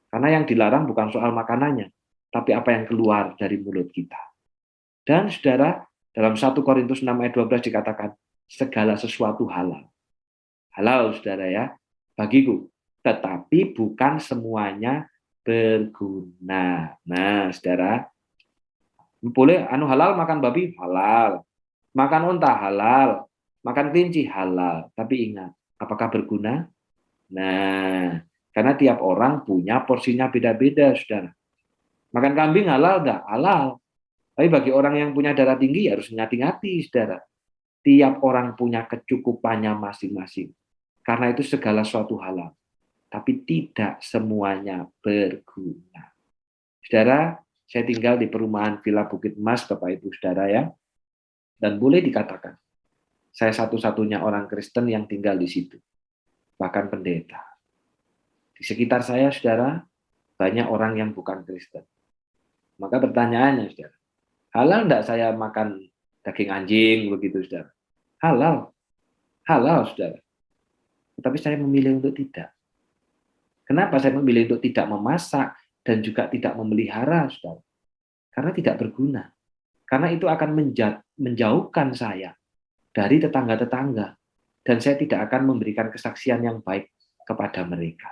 Karena yang dilarang bukan soal makanannya, tapi apa yang keluar dari mulut kita. Dan saudara, dalam 1 Korintus 6 ayat 12 dikatakan, segala sesuatu halal. Halal, saudara ya, bagiku. Tetapi bukan semuanya berguna. Nah, saudara, boleh halal makan babi? Halal. Makan unta? Halal. Makan kelinci? Halal. Tapi ingat, apakah berguna? Nah, karena tiap orang punya porsinya beda-beda, saudara. Makan kambing halal enggak? Halal. Tapi bagi orang yang punya darah tinggi harus hati-hati, saudara. Tiap orang punya kecukupannya masing-masing. Karena itu segala sesuatu halal. Tapi tidak semuanya berguna. Saudara, saya tinggal di perumahan Villa Bukit Emas, Bapak Ibu Saudara ya. Dan boleh dikatakan, Saya satu-satunya orang Kristen yang tinggal di situ, bahkan pendeta. Di sekitar saya, saudara, banyak orang yang bukan Kristen. Maka pertanyaannya, saudara, halal enggak saya makan daging anjing begitu, saudara? Halal, halal, saudara. Tetapi saya memilih untuk tidak. Kenapa saya memilih untuk tidak memasak dan juga tidak memelihara, saudara? Karena tidak berguna. Karena itu akan menjauhkan saya dari tetangga-tetangga. Dan saya tidak akan memberikan kesaksian yang baik kepada mereka.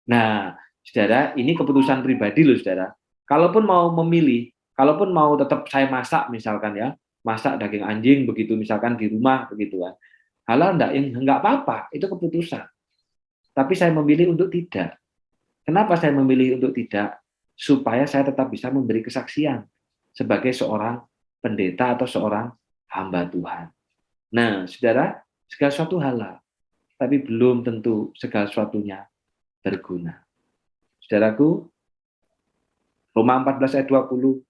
Nah, saudara, ini keputusan pribadi loh, saudara. Kalaupun mau memilih, kalaupun mau tetap saya masak misalkan ya, masak daging anjing begitu misalkan di rumah begitu kan. Halal enggak apa-apa, itu keputusan. Tapi saya memilih untuk tidak. Kenapa saya memilih untuk tidak? Supaya saya tetap bisa memberi kesaksian sebagai seorang pendeta atau seorang hamba Tuhan. Nah, saudara, segala sesuatu halal, tapi belum tentu segala sesuatunya berguna. Saudaraku, Roma 14 ayat 20,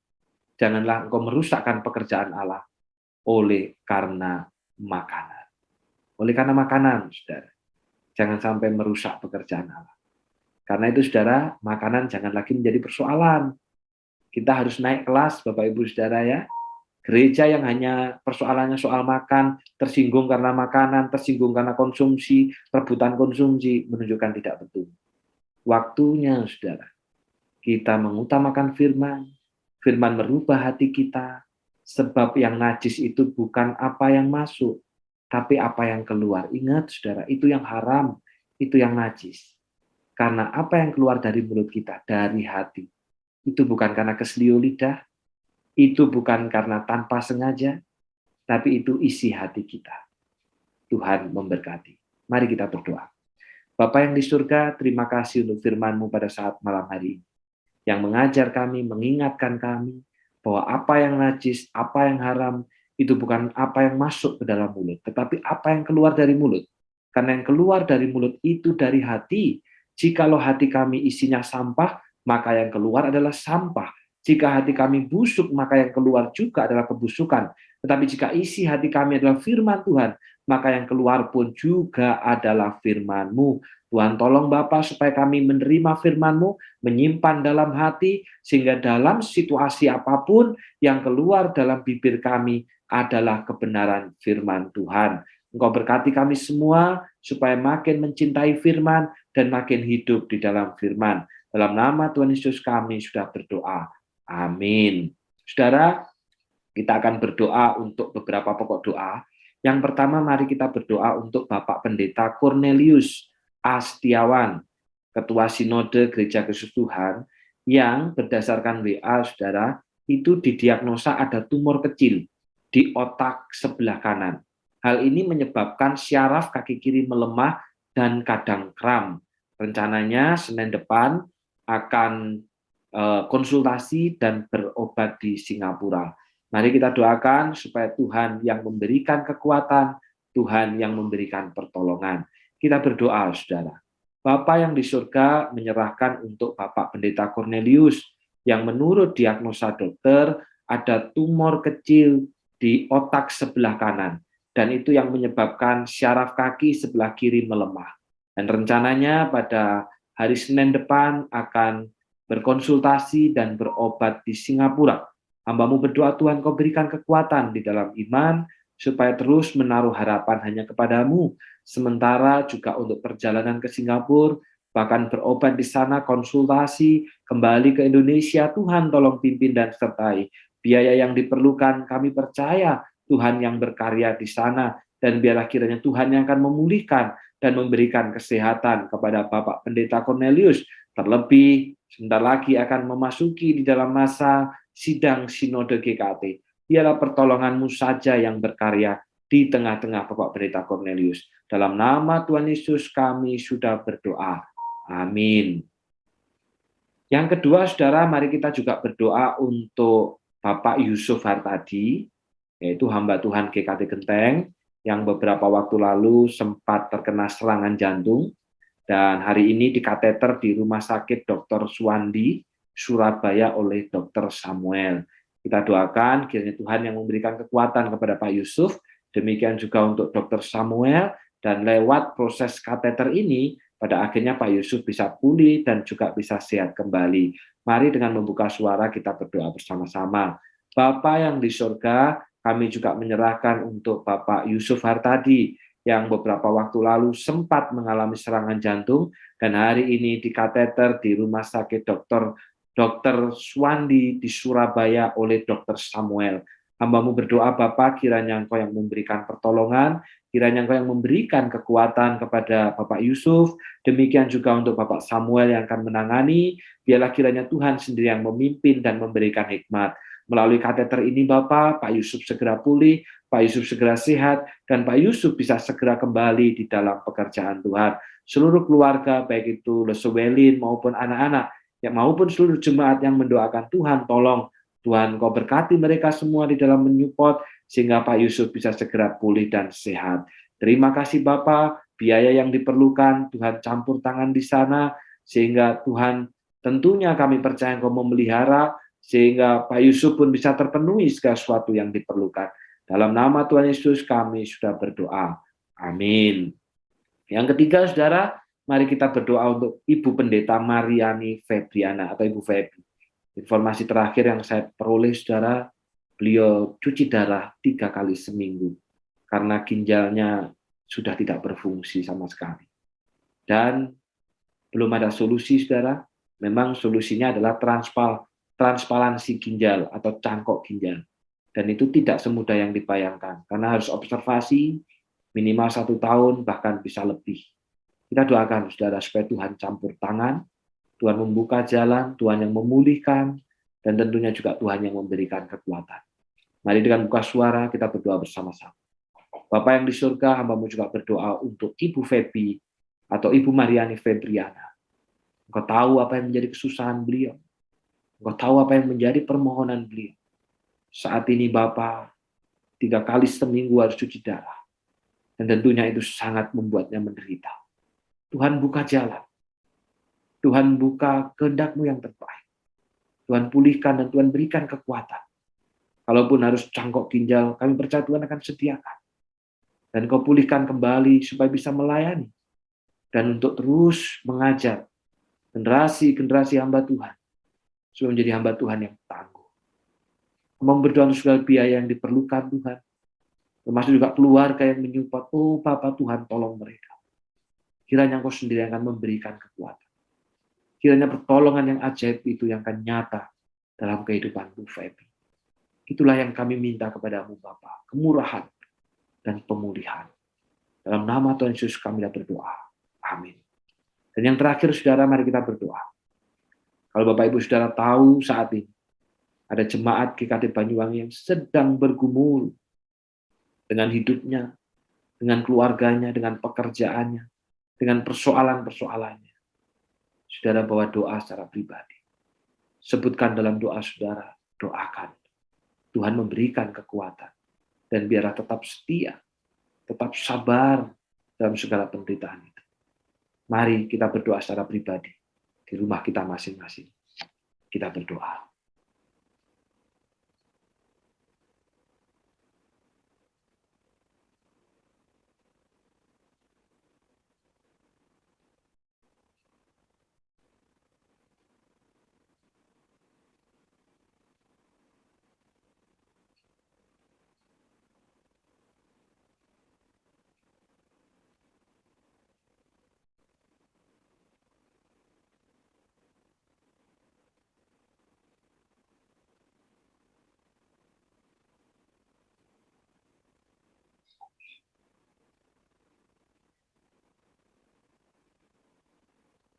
janganlah engkau merusakkan pekerjaan Allah oleh karena makanan. Oleh karena makanan, saudara. Jangan sampai merusak pekerjaan Allah. Karena itu, saudara, makanan jangan lagi menjadi persoalan. Kita harus naik kelas, Bapak Ibu Saudara ya. Gereja yang hanya persoalannya soal makan, tersinggung karena makanan, tersinggung karena konsumsi, rebutan konsumsi, menunjukkan tidak betul. Waktunya, saudara, kita mengutamakan firman, firman merubah hati kita, sebab yang najis itu bukan apa yang masuk, tapi apa yang keluar. Ingat, saudara, itu yang haram, itu yang najis. Karena apa yang keluar dari mulut kita, dari hati, itu bukan karena keselio lidah, itu bukan karena tanpa sengaja, tapi itu isi hati kita. Tuhan memberkati. Mari kita berdoa. Bapa yang di surga, terima kasih untuk firman-Mu pada saat malam hari ini, yang mengajar kami, mengingatkan kami, bahwa apa yang najis, apa yang haram, itu bukan apa yang masuk ke dalam mulut, tetapi apa yang keluar dari mulut. Karena yang keluar dari mulut itu dari hati. Jikalau hati kami isinya sampah, maka yang keluar adalah sampah. Jika hati kami busuk, maka yang keluar juga adalah kebusukan. Tetapi jika isi hati kami adalah firman Tuhan, maka yang keluar pun juga adalah firman-Mu. Tuhan, tolong Bapa supaya kami menerima firman-Mu, menyimpan dalam hati, sehingga dalam situasi apapun yang keluar dalam bibir kami adalah kebenaran firman Tuhan. Engkau berkati kami semua supaya makin mencintai firman dan makin hidup di dalam firman. Dalam nama Tuhan Yesus kami sudah berdoa. Amin. Saudara, kita akan berdoa untuk beberapa pokok doa. Yang pertama, mari kita berdoa untuk Bapak Pendeta Cornelius A. Setiawan, Ketua Sinode Gereja Kristus Tuhan, yang berdasarkan WA, saudara, itu didiagnosa ada tumor kecil di otak sebelah kanan. Hal ini menyebabkan syaraf kaki kiri melemah dan kadang kram. Rencananya Senin depan akan konsultasi dan berobat di Singapura. Mari kita doakan supaya Tuhan yang memberikan kekuatan, Tuhan yang memberikan pertolongan. Kita berdoa, saudara. Bapa yang di surga menyerahkan untuk Bapak Pendeta Cornelius yang menurut diagnosa dokter ada tumor kecil di otak sebelah kanan. Dan itu yang menyebabkan syaraf kaki sebelah kiri melemah. Dan rencananya pada hari Senin depan akan berkonsultasi dan berobat di Singapura. Hamba-Mu berdoa, Tuhan, Kau berikan kekuatan di dalam iman, supaya terus menaruh harapan hanya kepada-Mu. Sementara juga untuk perjalanan ke Singapura, bahkan berobat di sana, konsultasi, kembali ke Indonesia, Tuhan tolong pimpin dan sertai. Biaya yang diperlukan, kami percaya Tuhan yang berkarya di sana, dan biarlah kiranya Tuhan yang akan memulihkan dan memberikan kesehatan kepada Bapak Pendeta Cornelius. Terlebih, sebentar lagi akan memasuki di dalam masa sidang Sinode GKT. Biarlah pertolongan-Mu saja yang berkarya di tengah-tengah Bapak Pendeta Cornelius. Dalam nama Tuhan Yesus kami sudah berdoa. Amin. Yang kedua, saudara, mari kita juga berdoa untuk Bapak Yusuf Hartadi, yaitu hamba Tuhan GKT Genteng, yang beberapa waktu lalu sempat terkena serangan jantung. Dan hari ini dikateter di Rumah Sakit Dr. Suwandi, Surabaya oleh Dr. Samuel. Kita doakan kiranya Tuhan yang memberikan kekuatan kepada Pak Yusuf, Demikian juga untuk Dr. Samuel, dan lewat proses kateter ini, pada akhirnya Pak Yusuf bisa pulih dan juga bisa sehat kembali. Mari dengan membuka suara kita berdoa bersama-sama. Bapa yang di surga, kami juga menyerahkan untuk Bapak Yusuf Hartadi, yang beberapa waktu lalu sempat mengalami serangan jantung, dan hari ini di kateter di Rumah Sakit Dr. Swandi di Surabaya oleh Dr. Samuel. Hamba-Mu berdoa Bapa, kiranya Engkau yang memberikan pertolongan, kiranya Engkau yang memberikan kekuatan kepada Bapak Yusuf, demikian juga untuk Bapak Samuel yang akan menangani, biarlah kiranya Tuhan sendiri yang memimpin dan memberikan hikmat. Melalui kateter ini Bapak, Pak Yusuf segera pulih, Pak Yusuf segera sehat, dan Pak Yusuf bisa segera kembali di dalam pekerjaan Tuhan. Seluruh keluarga, baik itu Lesewelin maupun anak-anak, maupun seluruh jemaat yang mendoakan Tuhan, tolong Tuhan Kau berkati mereka semua di dalam menyupport, sehingga Pak Yusuf bisa segera pulih dan sehat. Terima kasih Bapak, biaya yang diperlukan, Tuhan campur tangan di sana, sehingga Tuhan tentunya kami percaya Engkau memelihara, sehingga Pak Yusuf pun bisa terpenuhi segala sesuatu yang diperlukan. Dalam nama Tuhan Yesus kami sudah berdoa. Amin. Yang ketiga, saudara, mari kita berdoa untuk Ibu Pendeta Mariani Febriana atau Ibu Febri. Informasi terakhir yang saya peroleh, saudara, beliau cuci darah 3 kali seminggu karena ginjalnya sudah tidak berfungsi sama sekali. Dan belum ada solusi, saudara. Memang solusinya adalah transparansi ginjal atau cangkok ginjal. Dan itu tidak semudah yang dibayangkan, karena harus observasi minimal 1 tahun, bahkan bisa lebih. Kita doakan, saudara, supaya Tuhan campur tangan, Tuhan membuka jalan, Tuhan yang memulihkan, dan tentunya juga Tuhan yang memberikan kekuatan. Mari dengan buka suara kita berdoa bersama-sama. Bapa yang di surga, hamba-Mu juga berdoa untuk Ibu Febi atau Ibu Mariani Febriana. Engkau tahu apa yang menjadi kesusahan beliau. Engkau tahu apa yang menjadi permohonan beliau. Saat ini Bapa, 3 kali seminggu harus cuci darah. Dan tentunya itu sangat membuatnya menderita. Tuhan buka jalan. Tuhan buka kehendak-Mu yang terbaik. Tuhan pulihkan dan Tuhan berikan kekuatan. Kalaupun harus cangkok ginjal, kami percaya Tuhan akan sediakan. Dan Kau pulihkan kembali supaya bisa melayani. Dan untuk terus mengajar generasi-generasi hamba Tuhan. Supaya menjadi hamba Tuhan yang tangguh. Kami berdoa untuk segala biaya yang diperlukan Tuhan. Termasuk juga keluarga yang menyupport. Oh Bapa Tuhan, tolong mereka. Kiranya Engkau sendiri akan memberikan kekuatan. Kiranya pertolongan yang ajaib itu yang akan nyata dalam kehidupan Bu Febi. Itulah yang kami minta kepada-Mu Bapa, kemurahan dan pemulihan. Dalam nama Tuhan Yesus kami berdoa. Amin. Dan yang terakhir, saudara, mari kita berdoa. Kalau Bapak Ibu saudara tahu saat ini, ada jemaat GKT Banyuwangi yang sedang bergumul dengan hidupnya, dengan keluarganya, dengan pekerjaannya, dengan persoalan-persoalannya. Saudara bawa doa secara pribadi. Sebutkan dalam doa saudara, doakan. Tuhan memberikan kekuatan. Dan biarlah tetap setia, tetap sabar dalam segala penderitaan itu. Mari kita berdoa secara pribadi. Di rumah kita masing-masing. Kita berdoa.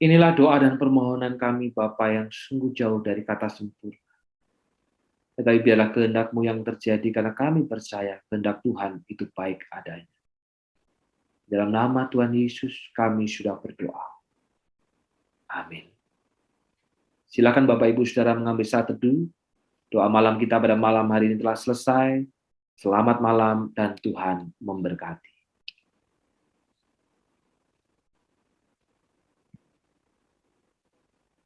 Inilah doa dan permohonan kami Bapa yang sungguh jauh dari kata sempurna. Tetapi biarlah kehendak-Mu yang terjadi karena kami percaya kehendak Tuhan itu baik adanya. Dalam nama Tuhan Yesus kami sudah berdoa. Amin. Silakan Bapak Ibu Saudara mengambil saat teduh. Doa malam kita pada malam hari ini telah selesai. Selamat malam dan Tuhan memberkati.